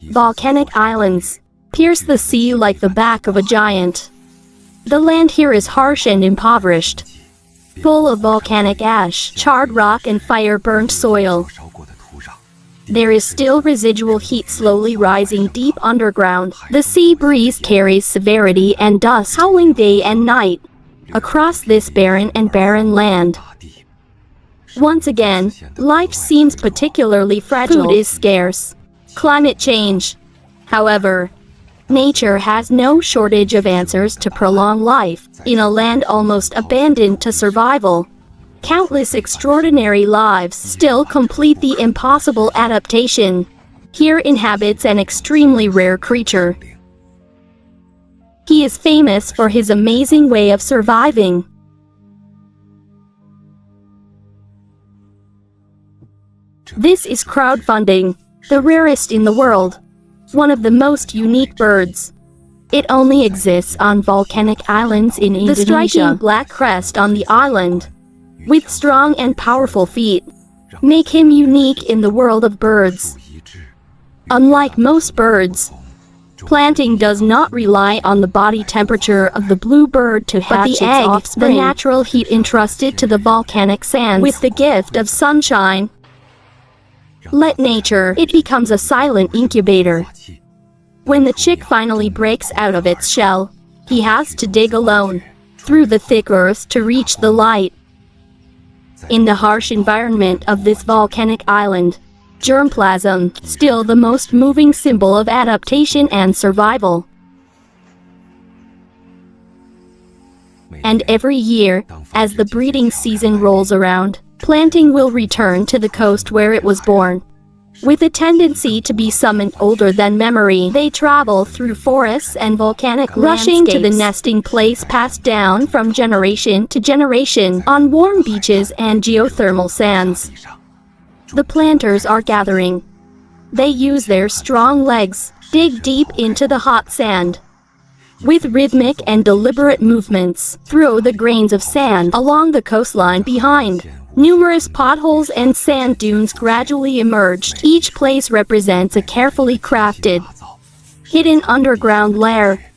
Volcanic islands pierce the sea like the back of a giant. The land here is harsh and impoverished, full of volcanic ash, charred rock and fire-burnt soil. There is still residual heat slowly rising deep underground. The sea breeze carries severity and dust, howling day and night across this barren land. Once again, life seems particularly fragile. Food is scarce. Climate change. However, nature has no shortage of answers to prolong life in a land almost abandoned to survival. Countless extraordinary lives still complete the impossible adaptation. Here inhabits an extremely rare creature. He is famous for his amazing way of surviving. This is crowdfunding, the rarest in the world, one of the most unique birds. It only exists on volcanic islands in Indonesia. The striking black crest on the island, with strong and powerful feet, make him unique in the world of birds. Unlike most birds, planting does not rely on the body temperature of the blue bird to hatch its offspring. The natural heat entrusted to the volcanic sands with the gift of sunshine. Let nature, it becomes a silent incubator. When the chick finally breaks out of its shell, he has to dig alone through the thick earth to reach the light. In the harsh environment of this volcanic island, germplasm, still the most moving symbol of adaptation and survival. And every year, as the breeding season rolls around, planting will return to the coast where it was born. With a tendency to be summoned older than memory, they travel through forests and volcanic rushing to the nesting place passed down from generation to generation on warm beaches and geothermal sands. The planters are gathering. They use their strong legs, dig deep into the hot sand. With rhythmic and deliberate movements, throw the grains of sand along the coastline behind. Numerous potholes and sand dunes gradually emerged. Each place represents a carefully crafted, hidden underground lair.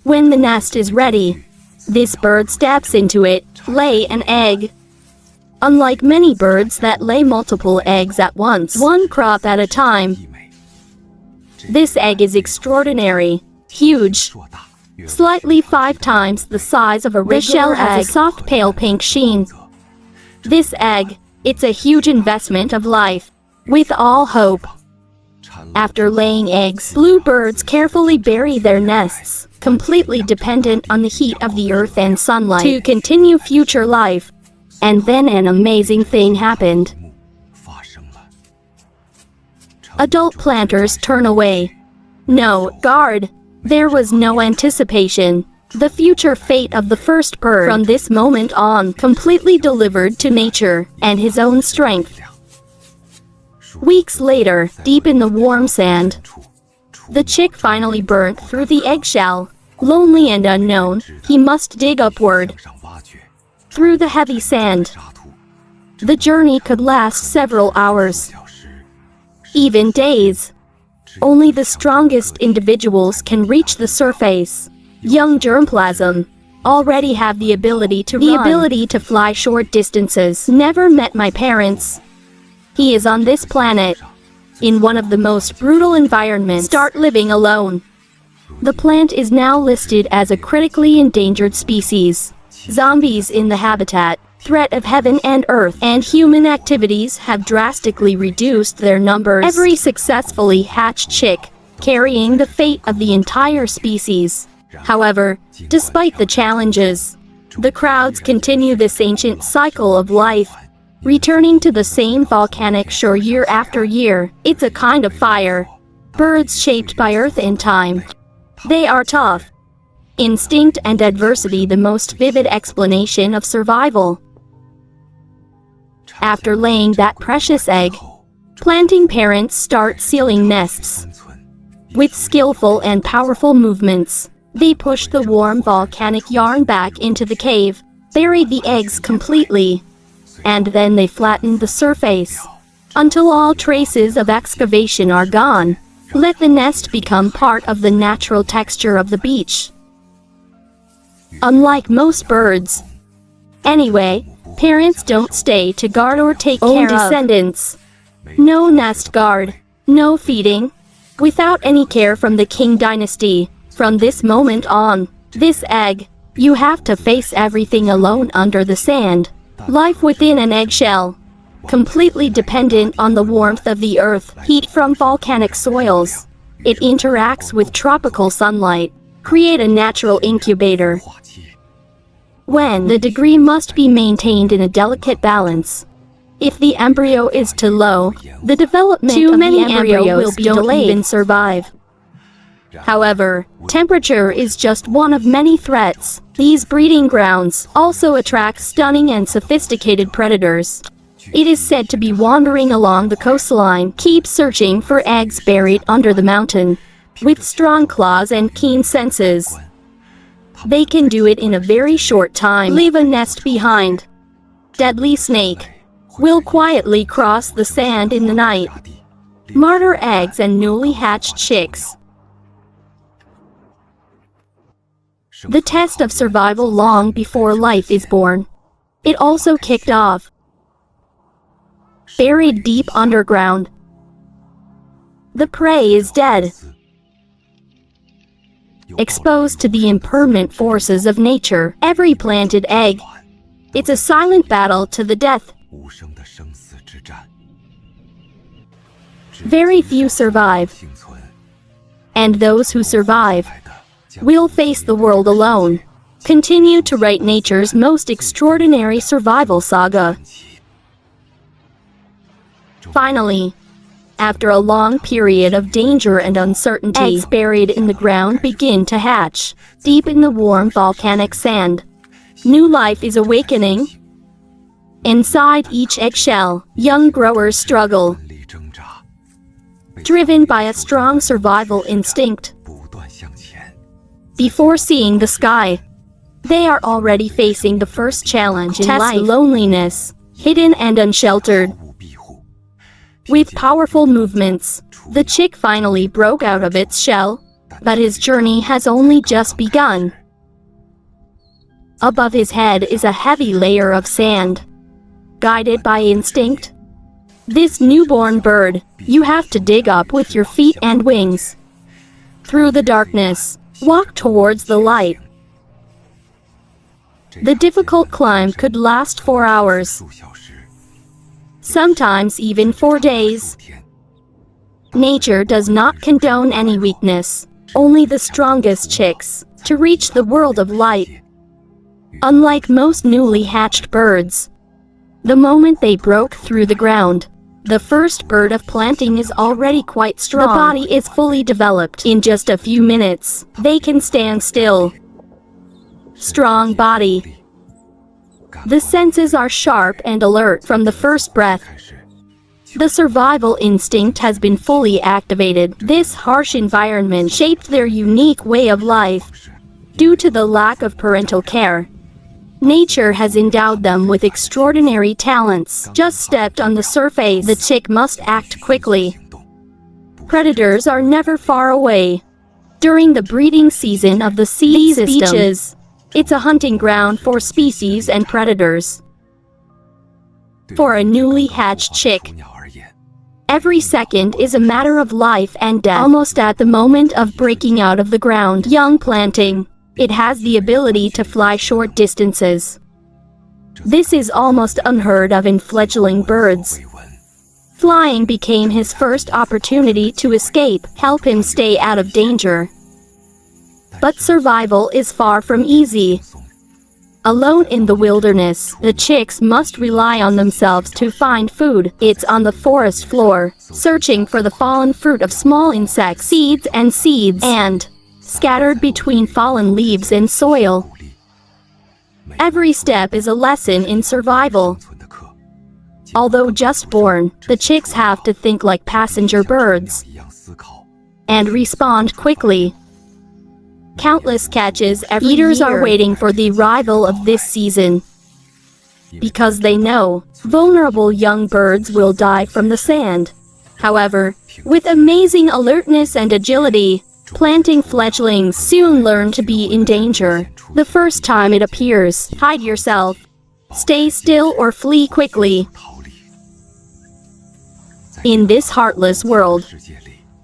When the nest is ready, this bird steps into it, lay an egg. Unlike many birds that lay multiple eggs at once, one crop at a time, this egg is extraordinary, huge, slightly 5 times the size of a regular egg. The shell has a soft pale pink sheen. This egg, it's a huge investment of life, with all hope. After laying eggs, bluebirds carefully bury their nests, completely dependent on the heat of the earth and sunlight to continue future life. And then an amazing thing happened. Adult planters turn away. No guard. There was no anticipation. The future fate of the first bird, from this moment on, completely delivered to nature and his own strength. Weeks later, deep in the warm sand, the chick finally burnt through the eggshell. Lonely and unknown, he must dig upward through the heavy sand. The journey could last several hours, even days. Only the strongest individuals can reach the surface. Young germplasm already have the ability to run. The ability to fly short distances. Never met my parents. He is on this planet, in one of the most brutal environments. Start living alone. The plant is now listed as a critically endangered species. Zombies in the habitat, threat of heaven and earth, and human activities have drastically reduced their numbers. Every successfully hatched chick, carrying the fate of the entire species. However, despite the challenges, the crowds continue this ancient cycle of life, returning to the same volcanic shore year after year. It's a kind of fire. Birds shaped by earth and time. They are tough. Instinct and adversity, the most vivid explanation of survival. After laying that precious egg, planting parents start sealing nests. With skillful and powerful movements, they push the warm volcanic yarn back into the cave, bury the eggs completely, and then they flatten the surface. until all traces of excavation are gone. Let the nest become part of the natural texture of the beach. Unlike most birds. Anyway, parents don't stay to guard or take care of descendants. No nest guard, no feeding. Without any care from the Qing dynasty, from this moment on, this egg, you have to face everything alone under the sand. Life within an eggshell. Completely dependent on the warmth of the earth, heat from volcanic soils. It interacts with tropical sunlight, create a natural incubator. When the degree must be maintained in a delicate balance. If the embryo is too low, the development of the embryo will be delayed. Don't even survive. However, temperature is just one of many threats. These breeding grounds also attract stunning and sophisticated predators. It is said to be wandering along the coastline, keep searching for eggs buried under the mountain. With strong claws and keen senses, they can do it in a very short time. Leave a nest behind. Deadly snake will quietly cross the sand in the night. Martyr eggs and newly hatched chicks. The test of survival long before life is born. It also kicked off. Buried deep underground. The prey is dead. Exposed to the impermanent forces of nature, every planted egg. It's a silent battle to the death. Very few survive. And those who survive will face the world alone. Continue to write nature's most extraordinary survival saga. Finally, after a long period of danger and uncertainty, eggs buried in the ground begin to hatch, deep in the warm volcanic sand. New life is awakening. Inside each eggshell, young growers struggle, driven by a strong survival instinct. Before seeing the sky, they are already facing the first challenge in life: loneliness, hidden and unsheltered. With powerful movements, the chick finally broke out of its shell, but his journey has only just begun. Above his head is a heavy layer of sand. Guided by instinct, this newborn bird, you have to dig up with your feet and wings. Through the darkness, walk towards the light. The difficult climb could last 4 hours. Sometimes even 4 days. Nature does not condone any weakness, only the strongest chicks, to reach the world of light. Unlike most newly hatched birds, the moment they broke through the ground, the first bird of planting is already quite strong. The body is fully developed. In just a few minutes, they can stand still. Strong body. The senses are sharp and alert from the first breath. The survival instinct has been fully activated. This harsh environment shaped their unique way of life. Due to the lack of parental care, nature has endowed them with extraordinary talents. Just stepped on the surface, the chick must act quickly. Predators are never far away. During the breeding season of the sea beaches, it's a hunting ground for species and predators. For a newly hatched chick, every second is a matter of life and death. Almost at the moment of breaking out of the ground, young planting, it has the ability to fly short distances. This is almost unheard of in fledgling birds. Flying became his first opportunity to escape, help him stay out of danger. But survival is far from easy. Alone in the wilderness, the chicks must rely on themselves to find food. It's on the forest floor, searching for the fallen fruit of small insects, seeds, and scattered between fallen leaves and soil. Every step is a lesson in survival. Although just born, the chicks have to think like passenger birds and respond quickly. Countless catches every year. Eaters are waiting for the arrival of this season. because they know vulnerable young birds will die from the sand. However, with amazing alertness and agility, planting fledglings soon learn to be in danger. The first time it appears, hide yourself, stay still or flee quickly. In this heartless world,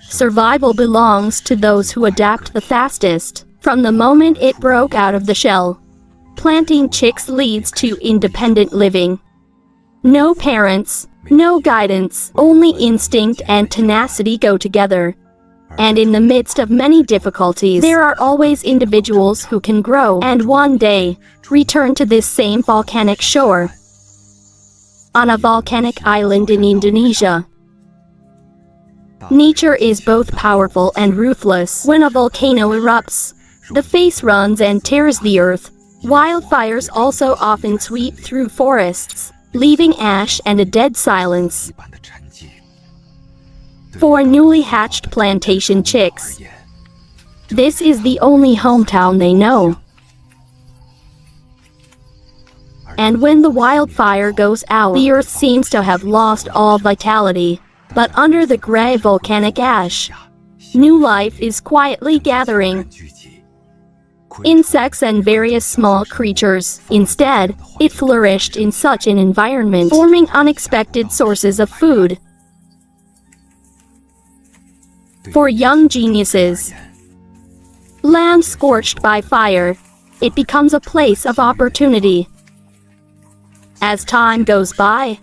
survival belongs to those who adapt the fastest. From the moment it broke out of the shell, planting chicks leads to independent living. No parents, no guidance, only instinct and tenacity go together. And in the midst of many difficulties, there are always individuals who can grow and one day return to this same volcanic shore. On a volcanic island in Indonesia, nature is both powerful and ruthless. When a volcano erupts, the face runs and tears the earth. Wildfires also often sweep through forests, leaving ash and a dead silence. For newly hatched plantation chicks, this is the only hometown they know. And when the wildfire goes out, the earth seems to have lost all vitality. But under the gray volcanic ash, new life is quietly gathering. Insects and various small creatures. Instead, it flourished in such an environment, forming unexpected sources of food for young geniuses. Land scorched by fire, it becomes a place of opportunity. As time goes by,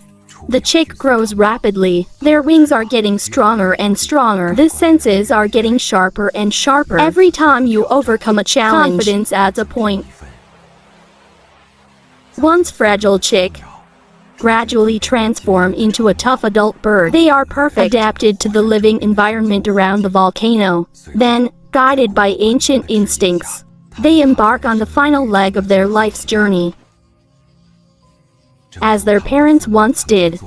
the chick grows rapidly. Their wings are getting stronger and stronger. The senses are getting sharper and sharper. Every time you overcome a challenge, confidence adds a point. Once fragile chick gradually transform into a tough adult bird. They are perfect, adapted to the living environment around the volcano. Then, guided by ancient instincts, they embark on the final leg of their life's journey, as their parents once did.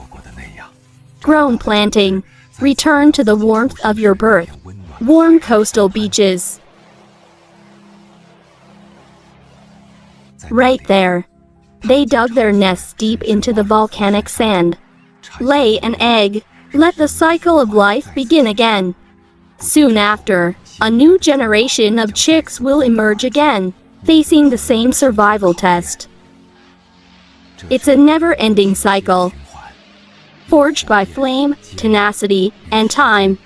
Grown planting, return to the warmth of your birth. Warm coastal beaches. Right there, they dug their nests deep into the volcanic sand. Lay an egg. Let the cycle of life begin again. Soon after, a new generation of chicks will emerge again, facing the same survival test. It's a never-ending cycle, forged by flame, tenacity, and time.